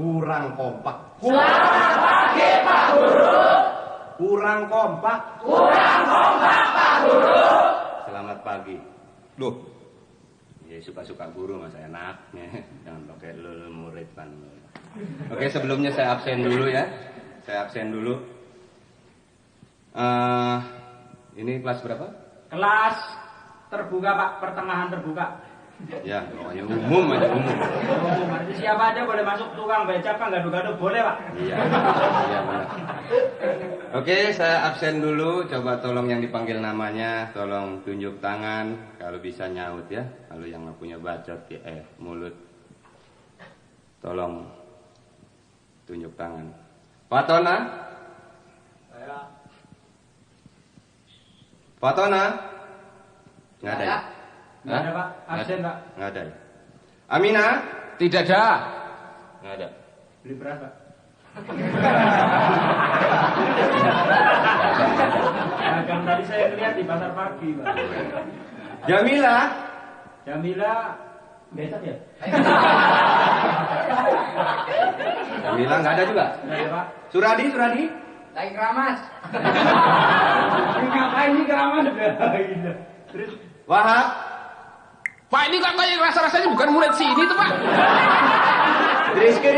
Kurang kompak. Selamat pagi Pak Guru. Kurang kompak. Kurang kompak Pak Guru. Selamat pagi. Loh. Ya suka-suka guru masa enaknya. Jangan pakai lul murid kan. Oke, sebelumnya saya absen dulu ya. Saya absen dulu. Ini kelas berapa? Kelas terbuka Pak, pertengahan terbuka. Ya, pokoknya umum aja umum. Berarti siapa aja boleh masuk, tukang becak kan gaduh-gaduh boleh Pak. Iya, iya benar. Oke, saya absen dulu. Coba tolong yang dipanggil namanya, tolong tunjuk tangan. Kalau bisa nyaut ya. Kalau yang nggak punya bacot ya, mulut. Tolong tunjuk tangan. Pak Tona? Saya. Pak Tona? Nggak ada ya? Nggak ada Pak, absen Pak. Nggak ada ya? Amina? Tidak ada. Nggak ada. Beli beras Pak. Dagang tadi saya lihat di pasar pagi Pak. Jamila? Jamila besok ya? Jamila nggak ada juga? Nggak ada Pak. Suradi? Suradi? Lagi keramas. Ngapain nih keramas? Terus Wahab? Pak, ini kok kayak rasa-rasanya bukan murid sini tuh Pak. Rizky?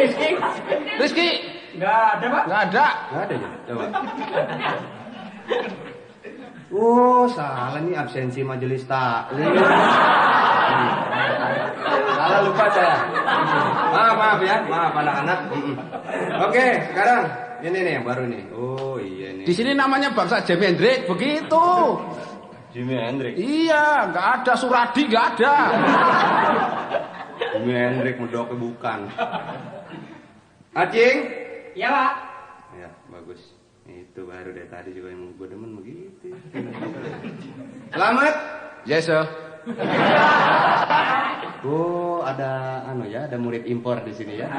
Rizky? nggak ada Pak. Nggak ada. Nggak ada ya? Coba. Oh, salah nih absensi majelis taklim. Salah lupa saya. Maaf ya, maaf anak-anak. Oke, sekarang ini nih yang baru nih. Oh iya nih. Di sini namanya bangsa Jimi Hendrix, begitu. Jimi Hendrix. Iya, nggak ada Suradi, nggak ada. Jimi Hendrix medoknya bukan. Acing? Iya Pak. Ya, bagus. Itu baru dari tadi juga yang gue demen begitu. Selamat. Yes, sir. Oh, ada ada murid impor di sini ya.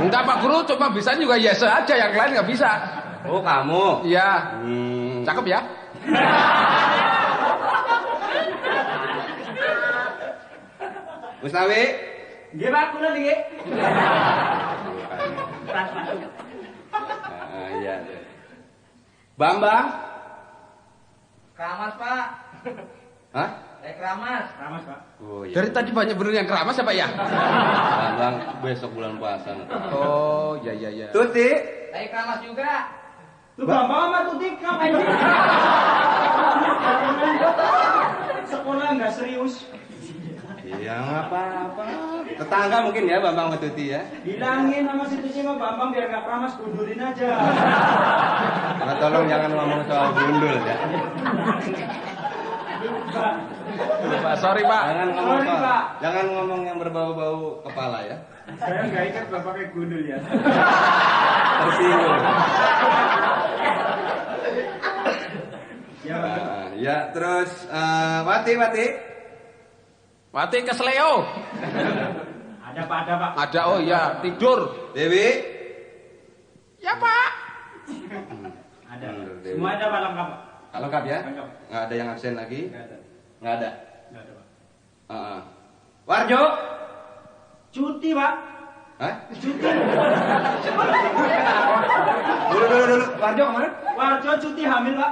Enggak Pak Guru, coba bisa juga yes sir aja, yang lain nggak bisa. Oh, kamu. Iya. Cakep ya. Mustawi? Nggih Pak, kula nggih. Iya. Bambang? Keramas Pak. Hah? Lagi keramas. Keramas Pak. Oh iya. Dari tadi banyak bener yang keramas ya Pak ya? Bambang besok bulan puasa. Oh, ya. Tuti? Lagi keramas juga. Tuh Bambang sama Tuti ngapain sih? Sekolah nggak serius. Iya, nggak apa-apa. Tetangga mungkin ya Bambang sama Tuti ya. Bilangin sama si Tuti sama Bambang biar nggak keramas, gundurin aja. Nah, tolong jangan ngomong soal gundul ya. Pak, sorry Pak. Jangan ngomong yang berbau-bau kepala ya. Saya nggak ingat bapaknya gundul ya. Tersinggung. Ya, Ya, terus Wati. Wati kesleo. ada Pak. Ada, oh iya, tidur. Dewi? Ya Pak. Ada. Dewi. Semua ada Pak, lengkap Pak. Lengkap ya? Lengkap. Nggak ada yang absen lagi? Nggak ada. Nggak ada. Nggak ada Pak. Warjo? Cuti Pak. Hah? Cuti. Dulu. Warjo kemana? Warjo cuti hamil Pak.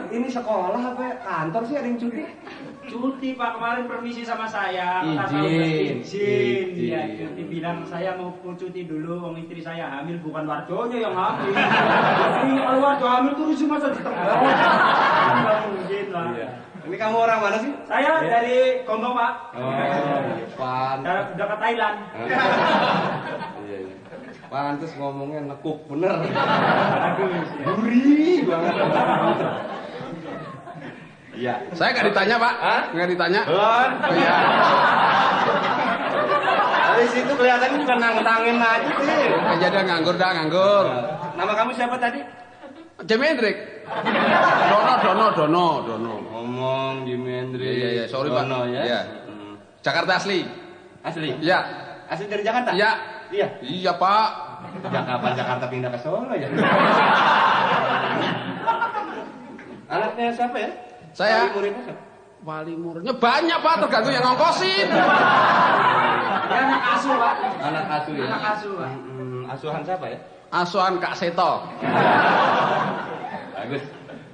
Ini sekolah apa ya? Kantor sih ada yang cuti? Cuti Pak, kemarin permisi sama saya. Izin. Iya, cuti bilang saya mau cuti dulu, wong istri saya hamil, bukan Warjonya yang hamil. Jadi kalau Warjo hamil terus masa di tengah. Nggak mungkin lah. Iya. Ini kamu orang mana sih? Saya dari Gombong Pak. Pan. Udah ke Thailand. Iya. Pantes ngomongnya nekuk bener. Aduh, Gurih banget. Iya. Saya nggak ditanya Pak. Hah? Nggak ditanya. Bon. Iya. Dari situ kelihatannya bukan nangtangin aja sih. Aja dah nganggur. Nama kamu siapa tadi? Jimi Hendrix. Dono. Ngomong Jimi Hendrix. Iya, sorry Pak. Dono, ya. Iya. Jakarta asli. Asli? Iya. Asli dari Jakarta? Iya. Iya. Iya Pak. Sejak kapan Jakarta pindah ke Solo ya? Anaknya siapa ya? Saya. Wali muridnya siapa? Wali muridnya banyak Pak, tergantung yang ngongkosin. Ya anak asuh, Pak. Anak asuh ya. Anak asuh, Pak. Asuhan siapa ya? Asuhan Kak Seto. Bagus.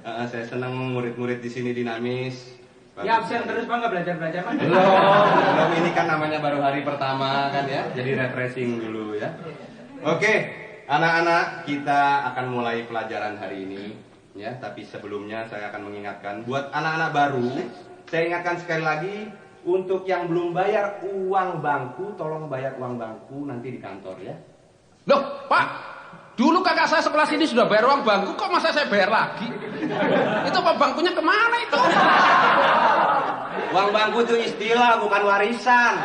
Saya senang murid-murid di sini dinamis. Ya absen terus Pak, nggak belajar-belajar Pak. Belum, ini kan namanya baru hari pertama kan ya. Jadi refreshing dulu ya. Oke, anak-anak, kita akan mulai pelajaran hari ini ya. Tapi sebelumnya saya akan mengingatkan buat anak-anak baru, saya ingatkan sekali lagi untuk yang belum bayar uang bangku, tolong bayar uang bangku nanti di kantor ya. Loh, Pak, dulu kakak saya sekelas ini sudah bayar uang bangku, kok masa saya bayar lagi? Itu Pak, bangkunya kemana itu? Uang bangku itu istilah, bukan warisan.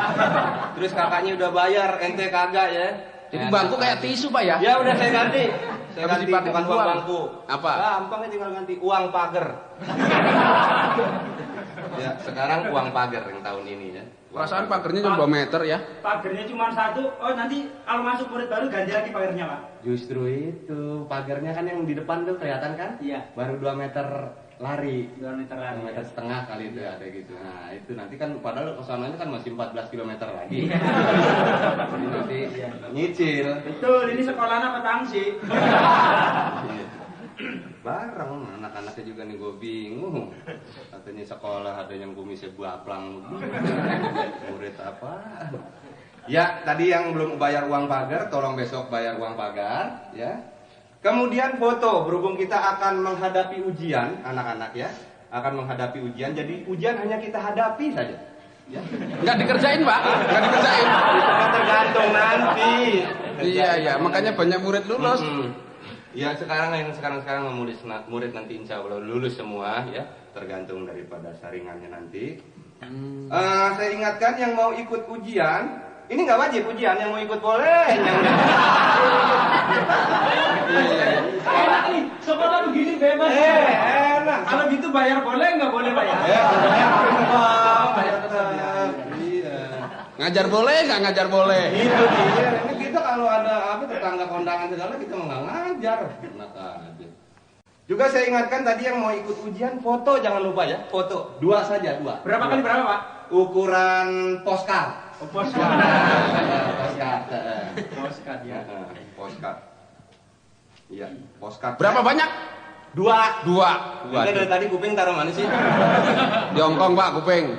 Terus kakaknya udah bayar, ente kagak ya. Jadi bangku kayak tisu, Pak ya? Ya udah saya ganti. Saya Habis ganti dipakai bukan uang uang. bangku. Apa? Gampang tinggal ganti uang pagar. Ya, sekarang uang pagar yang tahun ini ya. Perasaan pagernya cuma 2 meter ya. Pagernya cuma 1. Oh nanti kalau masuk murid baru ganti lagi pagernya Pak. Justru itu, pagarnya kan yang di depan tuh kelihatan kan? Iya. Baru 2 meter lari. 2 meter 2 lagi. meter setengah kali itu ada gitu. Nah, itu nanti kan padahal kesananya kan masih 14 km lagi. Iya. Jadi nanti nyicil. Betul, ini sekolahnya apa tangsi? Iya. Bareng anak-anaknya juga nih, gue bingung. Katanya sekolah ada yang kumisnya buaplang. Murid apa? Ya, tadi yang belum bayar uang pagar, tolong besok bayar uang pagar ya. Kemudian foto, berhubung kita akan menghadapi ujian, anak-anak ya, akan menghadapi ujian. Jadi ujian hanya kita hadapi saja. Ya. Nggak dikerjain, Pak. Nggak dikerjain. Itu kan tergantung nanti. Iya, iya. Makanya banyak murid lulus. Ya sekarang murid nanti insya Allah lulus semua ya, tergantung daripada saringannya nanti. Saya ingatkan yang mau ikut ujian, ini nggak wajib ujian, yang mau ikut boleh. Enak nih, sekolah begini bebas. Enak. Kalau gitu bayar boleh nggak boleh bayar? Bayar tetap. Iya. Ngajar boleh, nggak ngajar boleh. Itu dia. Ini kita kalau ada apa tetangga kondangan segala kita mau nggak ngajar. Enak aja. Juga saya ingatkan tadi yang mau ikut ujian foto jangan lupa ya, foto 2 saja 2. Berapa kali berapa Pak? Ukuran postcard. Oh, postcard. Postcard. Postcard ya. Postcard. Iya, postcard. Berapa banyak? 2. 2. Kita dari tadi kuping taruh mana sih? Di Hongkong, Pak, kuping.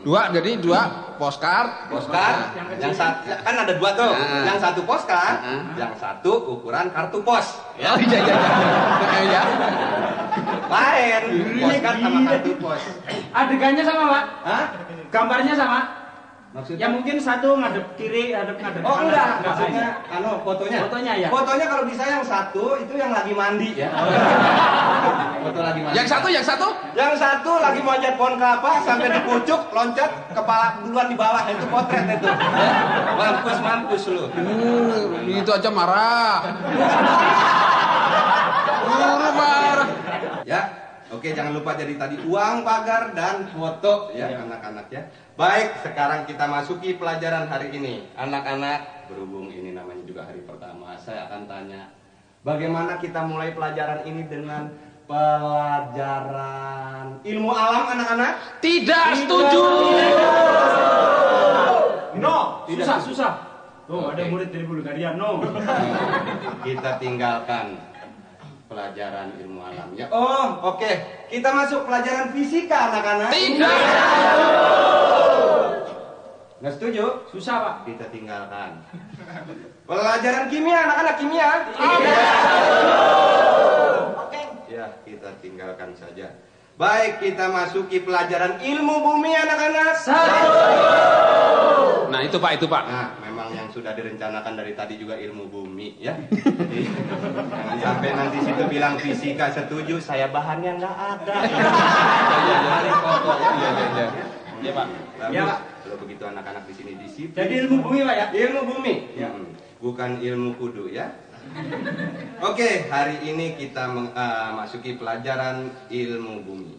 2, jadi 2 postcard. Postcard. Yang satu kan ada 2 tuh. Yang satu postcard, yang satu ukuran kartu pos. Oh iya, iya, iya. Ya. Lain. Postcard sama kartu pos. Adegannya sama Pak? Hah? Gambarnya sama? Maksudnya? Ya mungkin satu ngadep kiri, ngadep Oh kanan. enggak, maksudnya fotonya. Fotonya ya. Fotonya kalau bisa yang satu itu yang lagi mandi ya. Foto lagi mandi. Yang satu? Yang satu lagi manjat pohon kelapa sampai di pucuk, loncat, kepala duluan di bawah, itu potret itu. Mampus lu. Itu aja marah. Guru marah. Ya. Oke, jangan lupa jadi tadi uang pagar dan foto ya anak-anak ya. Baik, sekarang kita masuki pelajaran hari ini. Anak-anak, berhubung ini namanya juga hari pertama, saya akan tanya, bagaimana kita mulai pelajaran ini dengan pelajaran ilmu alam anak-anak? Tidak setuju. No, Tidak. susah. Oh, Oke. ada murid dari Bulgaria, no. Kita tinggalkan pelajaran ilmu alam ya. Oh, oke. Kita masuk pelajaran fisika anak-anak. Tidak. Nggak setuju? Susah Pak. Kita tinggalkan. Pelajaran kimia anak-anak, kimia. Ya, kita tinggalkan saja. Baik, kita masuki pelajaran ilmu bumi anak-anak. Nah, itu Pak. Nah, memang yang sudah direncanakan dari tadi juga ilmu bumi ya. Jadi, jangan sampai nanti situ bilang fisika setuju, saya bahannya nggak ada. Iya. Iya, Pak. Bagus. Ya, Pak. Kalau begitu anak-anak di sini disiplin. Jadi ilmu bumi Pak ya? Ilmu bumi. Ya. Bukan ilmu kudu ya. Oke, hari ini kita masuki pelajaran ilmu bumi.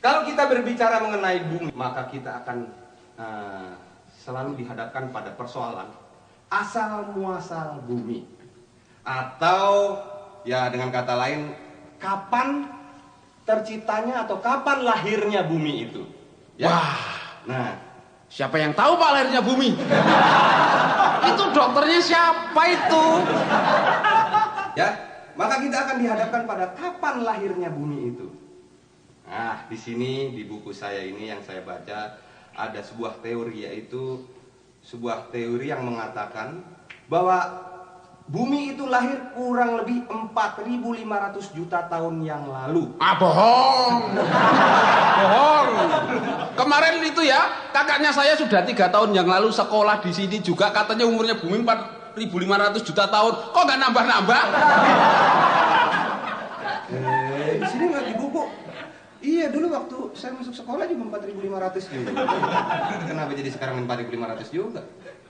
Kalau kita berbicara mengenai bumi, maka kita akan selalu dihadapkan pada persoalan asal muasal bumi. Atau ya dengan kata lain, kapan terciptanya atau kapan lahirnya bumi itu. Ya? Wah. Nah, Siapa yang tahu Pak lahirnya bumi? Itu dokternya siapa itu? Ya, maka kita akan dihadapkan pada kapan lahirnya bumi itu. Nah, di sini di buku saya ini yang saya baca ada sebuah teori, yaitu sebuah teori yang mengatakan bahwa bumi itu lahir kurang lebih 4.500 juta tahun yang lalu. Ah, bohong. Bohong. Kemarin itu ya, kakaknya saya sudah 3 tahun yang lalu sekolah di sini juga, katanya umurnya bumi 4.500 juta tahun. Kok nggak nambah-nambah? Di sini nggak di buku. Iya, dulu waktu saya masuk sekolah juga 4.500 juga. Kenapa jadi sekarang 4.500 juga?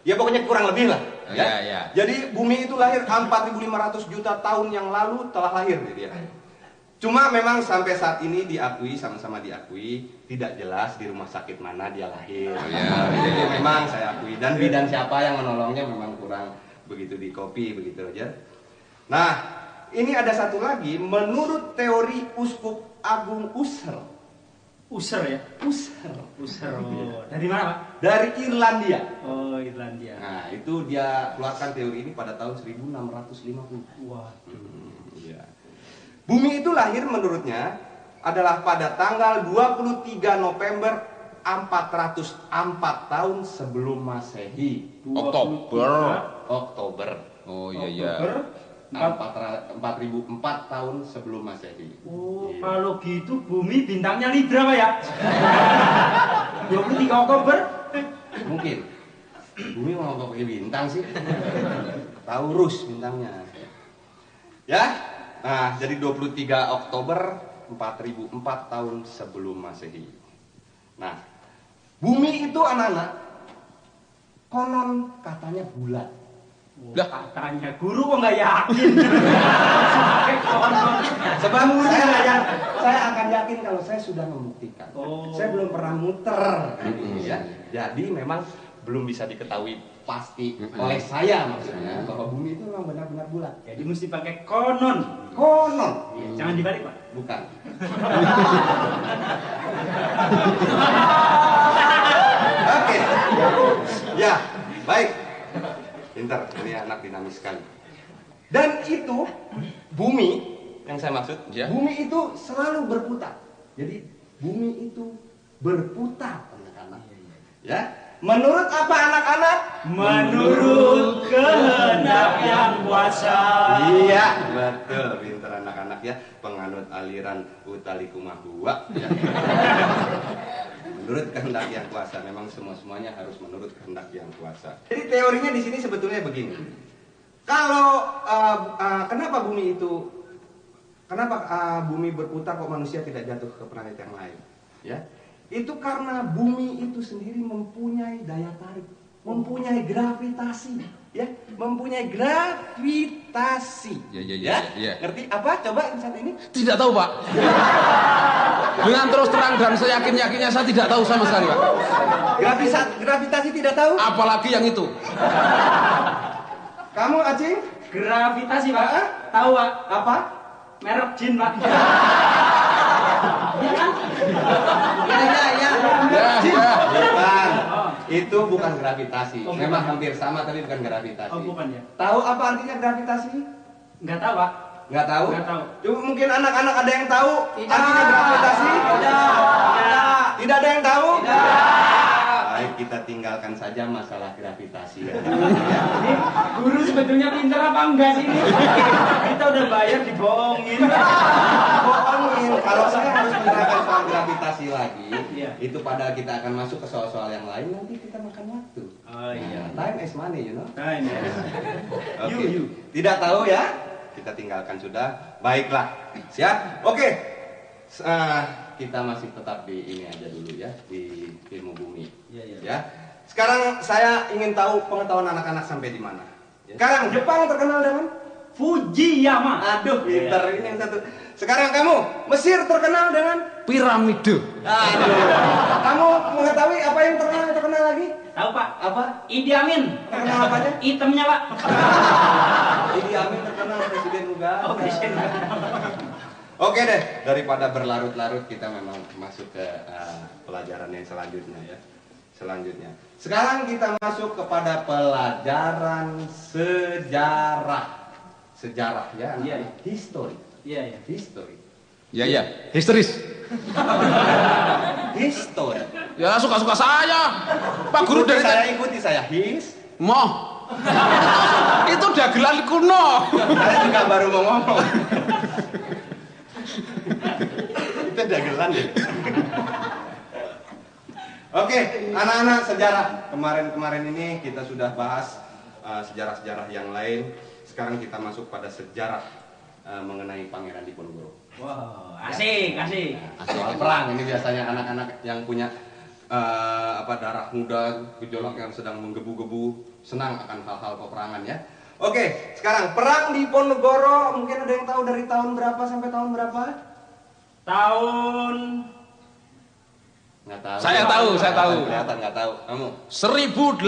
Ya pokoknya kurang lebih lah. Ya. Ya. Jadi bumi itu lahir 4.500 juta tahun yang lalu telah lahir gitu ya. Cuma memang sampai saat ini diakui, sama-sama diakui, tidak jelas di rumah sakit mana dia lahir. Jadi memang saya akui, dan bidan siapa yang menolongnya memang kurang begitu di copy begitu aja. Nah, ini ada satu lagi, menurut teori Uskup Agung Husserl. User ya? Husserl. Oh, dari mana Pak? Dari Irlandia. Oh, Irlandia. Nah, itu dia keluarkan teori ini pada tahun 1650. Wah. Iya. Bumi itu lahir menurutnya adalah pada tanggal 23 November 404 tahun sebelum Masehi. Oktober. Oh iya. 4004 tahun sebelum Masehi. Oh, Iya. kalau gitu bumi bintangnya Libra Pak ya? 23 Oktober? Mungkin. Bumi mau nggak pakai bintang sih? Taurus bintangnya. Ya. Nah, jadi 23 Oktober 4004 tahun sebelum Masehi. Nah, bumi itu anak-anak konon katanya bulat. Lah katanya guru kok nggak yakin? Sebab saya akan yakin kalau saya sudah membuktikan. Oh. Saya belum pernah muter. Ya. Jadi memang belum bisa diketahui pasti oleh saya maksudnya bahwa bumi itu memang benar-benar bulat. Jadi mesti pakai konon. Konon. Jangan dibalik Pak. Bukan. Oke. Ya, baik. Pintar, ini anak dinamis sekali. Dan itu bumi yang saya maksud, Ya. bumi itu selalu berputar. Jadi bumi itu berputar, anak-anak. Ya. Menurut apa anak-anak? Menurut kehendak yang kuasa. Iya, betul, pintar anak-anak ya, penganut aliran Utalikumahua ya. Menurut kehendak yang kuasa, memang semuanya harus menurut kehendak yang kuasa. Jadi teorinya di sini sebetulnya begini. Kalau kenapa bumi itu, kenapa bumi berputar kok manusia tidak jatuh ke planet yang lain? Ya, itu karena bumi itu sendiri mempunyai daya tarik, mempunyai gravitasi, ya, mempunyai gravitasi. Ya. Ngerti apa? Coba saat ini. Tidak tahu Pak. Dengan terus terang dan seyakin-yakinnya saya tidak tahu sama sekali Pak. Gravitasi tidak tahu? Apalagi yang itu. Kamu Acing? Gravitasi Pak. Tahu Pak? Apa? Merek jin Pak. Iya kan? Ya. Ya. Bukan. Itu bukan gravitasi. Memang hampir sama tapi bukan gravitasi. Oh bukan ya? Tahu apa artinya gravitasi? Nggak tahu Pak. Nggak tahu? Nggak tahu. Cuma mungkin anak-anak ada yang tahu Tidak. artinya gravitasi? Tidak. Tidak ada yang tahu? Tidak. Baik, kita tinggalkan saja masalah gravitasi. Ya. Ini guru sebetulnya pinter apa enggak sih ini? Kita udah bayar dibohongin. Bohongin. Kalau saya harus menerangkan soal gravitasi lagi, Iya. itu padahal kita akan masuk ke soal-soal yang lain, nanti kita makan waktu. Oh iya. Time is money, you know. Nah ini. Oke. You. Tidak tahu ya? Kita tinggalkan sudah. Baiklah. Siap? Oke. Kita masih tetap di ini aja dulu ya, di ilmu bumi. Iya. Ya. Sekarang saya ingin tahu pengetahuan anak-anak sampai di mana. Sekarang Jepang terkenal dengan Fujiyama. aduh, pinter ini yang satu. Sekarang kamu Mesir terkenal dengan Piramide. aduh. Kamu mengetahui apa yang terkenal lagi? Tahu Pak? Apa? Idi Amin. Terkenal apanya? Itemnya Pak. Idi Amin terkenal presiden juga. Oh presiden. Oke deh, daripada berlarut-larut kita memang masuk ke pelajaran yang selanjutnya ya. selanjutnya. Sekarang kita masuk kepada pelajaran sejarah. Sejarah ya, Iya. history. Iya, iya. History. Ya ya, histeris. History. Ya suka-suka saya. Pak Guru dari ikuti saya. Moh. Itu dagelan kuno. Saya juga baru mau ngomong. Itu dagelan ya. Oke, anak-anak sejarah. Kemarin-kemarin ini kita sudah bahas sejarah-sejarah yang lain. Sekarang kita masuk pada sejarah mengenai Pangeran Diponegoro. Wow, asik, asik. Soal perang ini biasanya anak-anak yang punya darah muda, gejolak yang sedang menggebu-gebu, senang akan hal-hal peperangan ya. Oke, sekarang perang Diponegoro mungkin ada yang tahu dari tahun berapa sampai tahun berapa? Tahun Nggak tahu. Saya tahu, saya tahu. Kelihatan nggak tahu. Kamu? 1825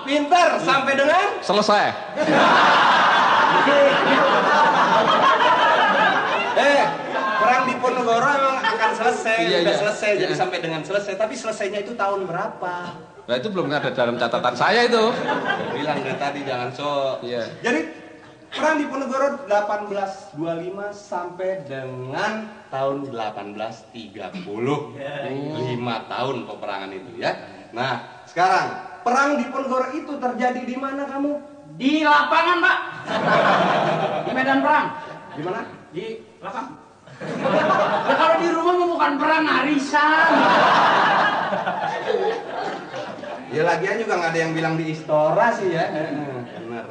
Pinter sampai dengan selesai. Perang Diponegoro emang akan selesai, Iya, udah iya. selesai, jadi Iya. sampai dengan selesai. Tapi selesainya itu tahun berapa? Nah itu belum ada dalam catatan saya itu. Bilang dari tadi jangan sok. Iya. Jadi perang Diponegoro 1825 sampai dengan tahun 1830. 5 tahun peperangan itu ya. Nah, sekarang perang Diponegoro itu terjadi di mana kamu? di lapangan, Pak. Di medan perang. Di mana? Di lapangan. Ya, kalau di rumah mah bukan perang, arisan. Ya lagian juga nggak ada yang bilang di Istora sih ya. Bener.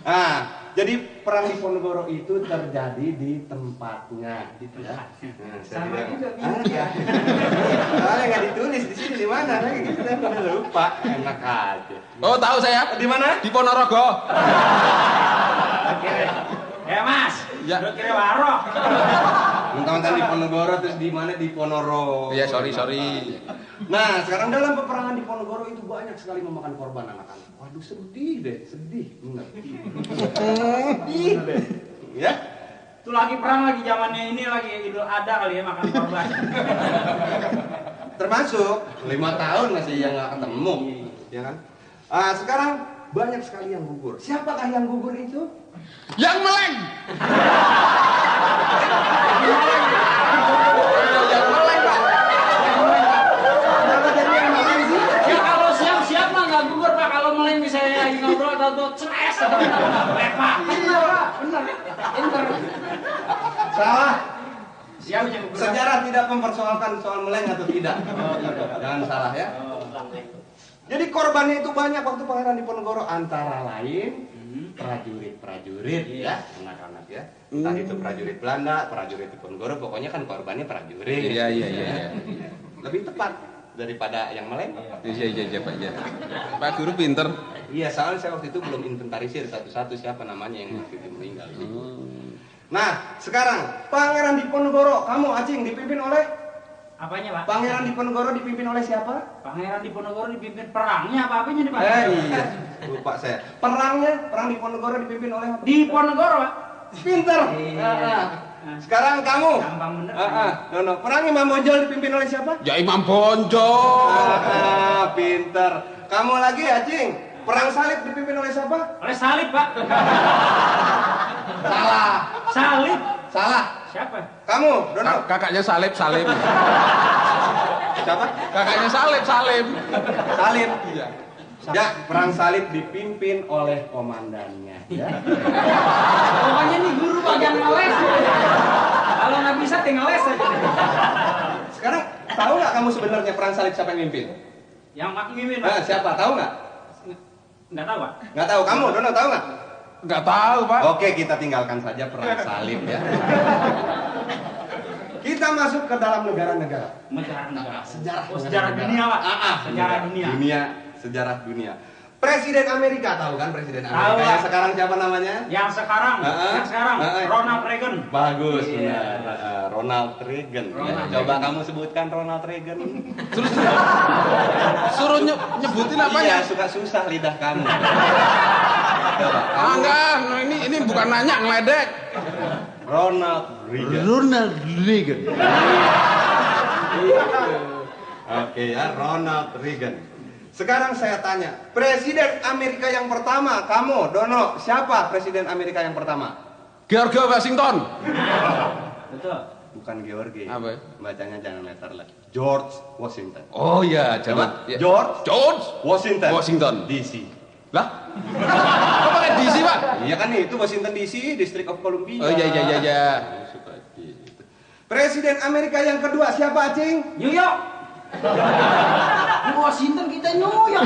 Nah, jadi perang Diponegoro itu terjadi di tempatnya. Di tempat. Nah, Sama juga, ya. Soalnya nggak ditulis di sini di mana? Kita udah lupa. Enak aja. Oh tahu saya. Di mana? Di Ponorogo. Ya, Mas. Ya. Lu kira warok. Mentang-mentang di Ponorogo terus di mana di Ponorogo. Iya sorry. Nah, sekarang dalam peperangan di Ponorogo itu banyak sekali memakan korban anak-anak. Waduh, sedih deh, sedih. Bener. Sedih deh. Ya? Itu lagi perang, lagi zamannya ini, lagi Idul Adha kali ya, makan korban. Termasuk 5 tahun masih yang nggak ketemu, ya kan? Sekarang banyak sekali yang gugur. Siapakah yang gugur itu? Yang meleng. Yang meleng, Pak. Kenapa jadi yang meleng sih? Ya kalau siap-siap mah nggak gugur, Pak. Kalau meleng misalnya lagi ngobrol atau ceres atau lepak. Bener, Pak. Bener. Pinter. Salah. Siap yang gugur. Sejarah tidak mempersoalkan soal meleng atau tidak. Jangan salah ya. Jadi korbannya itu banyak waktu Pangeran Diponegoro, antara lain prajurit-prajurit ya, anak-anak ya. Entah itu prajurit Belanda, prajurit Diponegoro, pokoknya kan korbannya prajurit. Iya. Lebih tepat daripada yang meleng. Iya Pak ya. Pak Guru pinter. Iya, soalnya saya waktu itu belum inventarisir satu-satu siapa namanya yang waktu itu meninggal. Nah, sekarang Pangeran Diponegoro, kamu Acing dipimpin oleh Apanya, Pak? Pangeran Diponegoro dipimpin oleh siapa? Pangeran Diponegoro dipimpin perangnya apa-apanya nih, Pak? Iya, lupa saya. Perang Diponegoro dipimpin oleh apa? Diponegoro, Pak. Pinter. Iya. Sekarang kamu. Gampang bener. Perang Imam Bonjol dipimpin oleh siapa? Ya Imam Bonjol. Pinter. Kamu lagi Acing. Perang Salib dipimpin oleh siapa? Oleh Salib, Pak. Salah. Salib. Salah. Siapa? Kamu, Dono. Kakaknya Salim. Siapa? Kakaknya Salim. Salib. Iya. Ya, perang Salib dipimpin oleh komandannya. Ya. Pokoknya nih guru bagian ngeles. Kalau nggak bisa tinggal les aja. Sekarang tahu nggak kamu sebenarnya perang Salib siapa yang mimpin? Yang mak mimin, Pak. Siapa? Tahu nggak? Nggak tahu, Pak. Nggak tahu. Kamu, Dono, tahu nggak? Nggak tahu Pak. Oke, kita tinggalkan saja perang Salib ya. Kita masuk ke dalam negara-negara. Negara. Sejarah. Oh, sejarah dunia, Pak. Sejarah dunia. Sejarah dunia. Presiden Amerika tahu kan Presiden Tahu, Amerika Pak. yang sekarang siapa namanya? Yang sekarang, Ronald Reagan. Bagus, Iya. benar. Ronald Reagan. Ronald Coba kamu sebutkan Ronald Reagan. Terus suruh nyebutin apa Iya, ya? suka susah lidah kamu. Coba. Enggak, ini bukan nanya ngeledek. Ronald Reagan. Ronald Reagan. Oke ya, Ronald Reagan. Sekarang saya tanya, Presiden Amerika yang pertama, kamu, Dono, siapa Presiden Amerika yang pertama? George Washington. Betul. Bukan George. Apa? Bacanya jangan letter lagi. George Washington. Oh ya, Coba. jangan. Ya. George Washington. DC. Lah? Kok pakai DC, Pak? Iya kan itu Washington DC, District of Columbia. Oh iya. Suka gitu. Presiden Amerika yang kedua siapa, Acing? New York. Washington kita New York.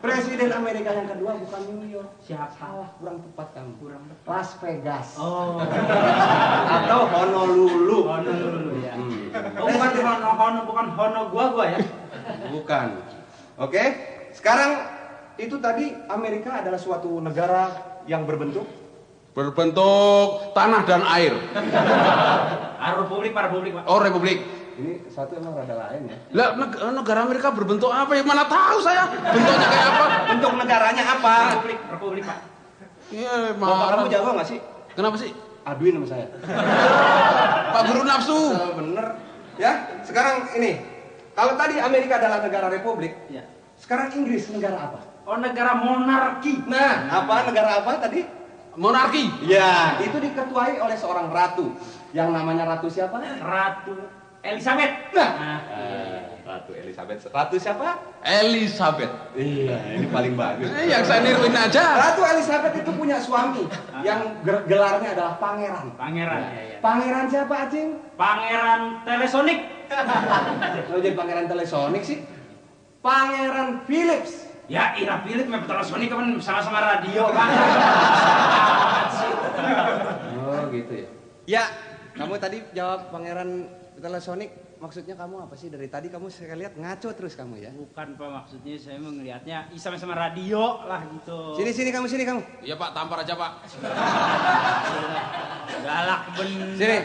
Presiden Amerika yang kedua bukan New York. Siapa? Salah, kurang tepat kamu. Kurang tepat. Las Vegas. Oh. Atau Honolulu. Honolulu ya. Oh, Presiden- bukan Hono gua ya. Bukan. Oke. Sekarang itu tadi Amerika adalah suatu negara yang berbentuk Berbentuk tanah dan air. Republik, Pak. Oh, republik. ini satu emang rada lain ya. Lah, negara Amerika berbentuk apa ya? Mana tahu saya bentuknya kayak apa? Bentuk negaranya apa? Republik, Pak. Iya, Bapak kamu marah. jago nggak sih? Kenapa sih? Aduin sama saya. Pak Guru nafsu. Bener. Ya. Sekarang ini, kalau tadi Amerika adalah negara republik, Ya. sekarang Inggris negara apa? Oh, negara monarki. Nah, apa negara apa tadi? Monarki. Ya, itu diketuai oleh seorang ratu. Yang namanya ratu siapa? Ratu Elizabeth. Nah, Ratu Elizabeth. Ratu siapa? Elizabeth. Iya, ini paling bagus. Yang saya niruin aja. Ratu Elizabeth itu punya suami yang gelarnya adalah pangeran. Pangeran. Ya. Pangeran siapa, Acing? Pangeran Telesonic. Kalau jadi pangeran telesonik sih? Pangeran Philips. Ya, Ira Philip sama Telesonic kan sama-sama radio, Pak. Oh, gitu ya. Ya, kamu tadi jawab pangeran telesonik. Maksudnya kamu apa sih? Dari tadi kamu saya lihat ngaco terus kamu ya. Bukan, Pak, maksudnya saya melihatnya sama-sama radio lah gitu. Sini kamu. Iya, Pak, tampar aja, Pak. Galak bener. Sini.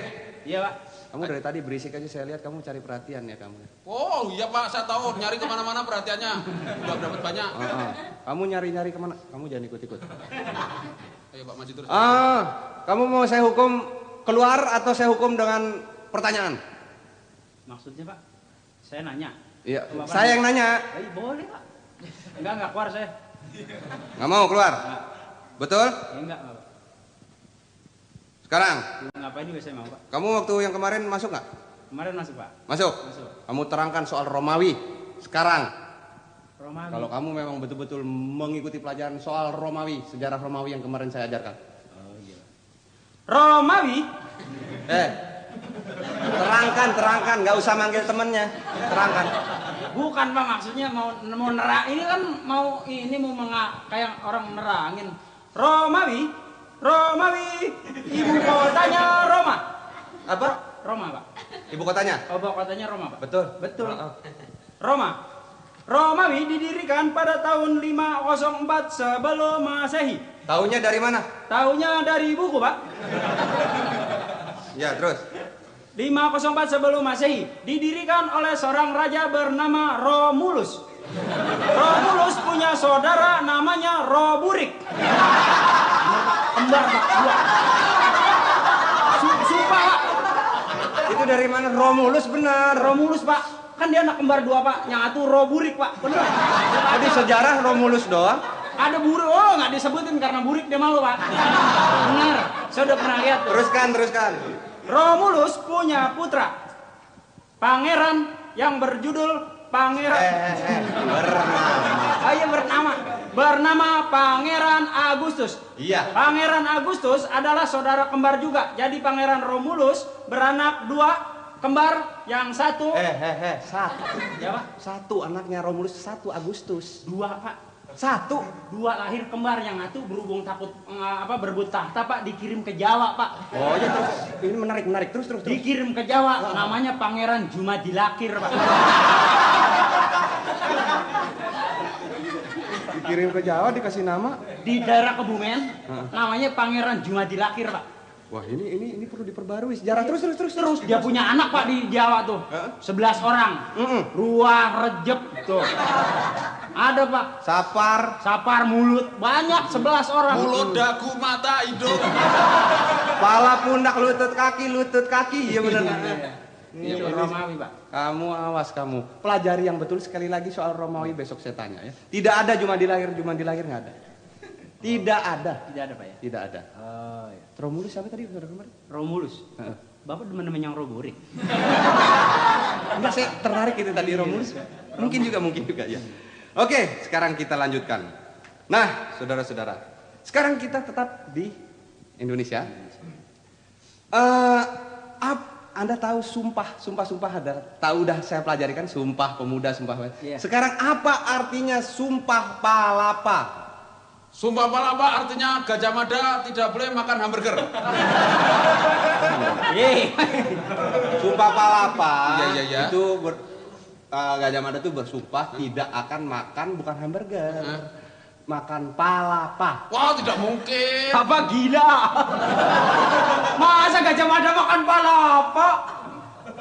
Iya, Pak. Kamu dari tadi berisik aja, saya lihat kamu cari perhatian ya kamu. Oh, iya, Pak, saya tahu nyari kemana-mana perhatiannya. Udah dapat banyak. Kamu nyari kemana? Kamu jangan ikut-ikut. Ayo, Pak, maju terus. Kamu mau saya hukum keluar atau saya hukum dengan pertanyaan? Maksudnya, Pak, saya nanya. Iya, Bapak saya yang nanya. Boleh, Pak. Enggak keluar saya. Nggak mau keluar? Betul? Ya, enggak, Pak. Sekarang, Ngapain juga saya mau, Pak. kamu waktu yang kemarin masuk nggak? Kemarin masuk, Pak. Masuk? Masuk. Kamu terangkan soal Romawi. Sekarang, Romawi. kalau kamu memang betul-betul mengikuti pelajaran soal Romawi, sejarah Romawi yang kemarin saya ajarkan. Oh, iya. Romawi? Terangkan, nggak usah manggil temennya. Terangkan. Bukan, Pak, maksudnya mau nerang. Ini kan mau kayak orang nerangin. Romawi, ibu kotanya Roma. Apa? Roma, Pak. Ibu kotanya? Ibu kotanya Roma, Pak. Betul. Betul. Romawi didirikan pada tahun 504 sebelum Masehi. Tahunya dari mana? Tahunya dari buku, Pak. Ya, terus. 504 sebelum Masehi didirikan oleh seorang raja bernama Romulus. Romulus punya saudara namanya Roburik. Kembar, Pak. Dua. Sumpah, Pak. Itu dari mana? Romulus benar. Romulus, Pak. Kan dia anak kembar dua, Pak. Yang satu Roburik, Pak. Bener. Jadi sejarah Romulus doang. Ada burik. Oh, nggak disebutin karena burik dia malu, Pak. Bener. Saya udah pernah lihat tuh. Teruskan. Romulus punya putra. Pangeran yang berjudul Pangeran. Bernama Pangeran Agustus. Iya. Pangeran Agustus adalah saudara kembar juga. Jadi Pangeran Romulus beranak dua kembar, yang satu. Satu. Ya, Pak? Satu anaknya Romulus, 1 Agustus. Dua, Pak. 1. Dua lahir kembar, yang satu berhubung takut berebut tahta, Pak, dikirim ke Jawa, Pak. Oh ya, terus. Ini menarik. Terus. Dikirim ke Jawa, namanya Pangeran Jumadilakir, Pak. Dikirim ke Jawa dikasih nama. Di daerah Kebumen, namanya Pangeran Jumadilakir, Pak. Wah, ini perlu diperbarui sejarah. Terus. Terus dia punya anak, Pak, di Jawa tuh. 11 orang. Ruah, Rejep tuh. Ada, Pak. Sapar, Mulut, banyak 11 orang. Mulut, dagu, mata, hidung. Kepala, pundak, lutut, kaki. Iya benar. Itu Romawi, Pak. Kamu awas kamu. Pelajari yang betul sekali lagi soal Romawi besok saya tanya ya. Tidak ada cuma di lahir nggak ada. Tidak ada. Tidak ada, Pak ya? Tidak ada. Oh, iya. Romulus siapa tadi saudara kemarin? Romulus. Heeh. Bapak demen yang Roburi. Enggak, saya tertarik itu tadi Romulus. Mungkin juga ya. Oke, sekarang kita lanjutkan. Nah, saudara-saudara, sekarang kita tetap di Indonesia. Anda tahu sumpah ada. Tahu udah saya pelajari kan sumpah pemuda, sumpah. Iya. Sekarang apa artinya sumpah palapa? Sumpah palapa artinya Gajah Mada tidak boleh makan hamburger. Sumpah palapa. Iya. Itu Gajah Mada itu bersumpah tidak akan makan bukan hamburger. Makan palapa. Wah, tidak mungkin. Apa gila? Masa Gajah Mada makan palapa?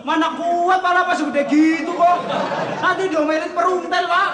Mana kuat palapa segede gitu kok. Nanti diomelin peruntel, Pak.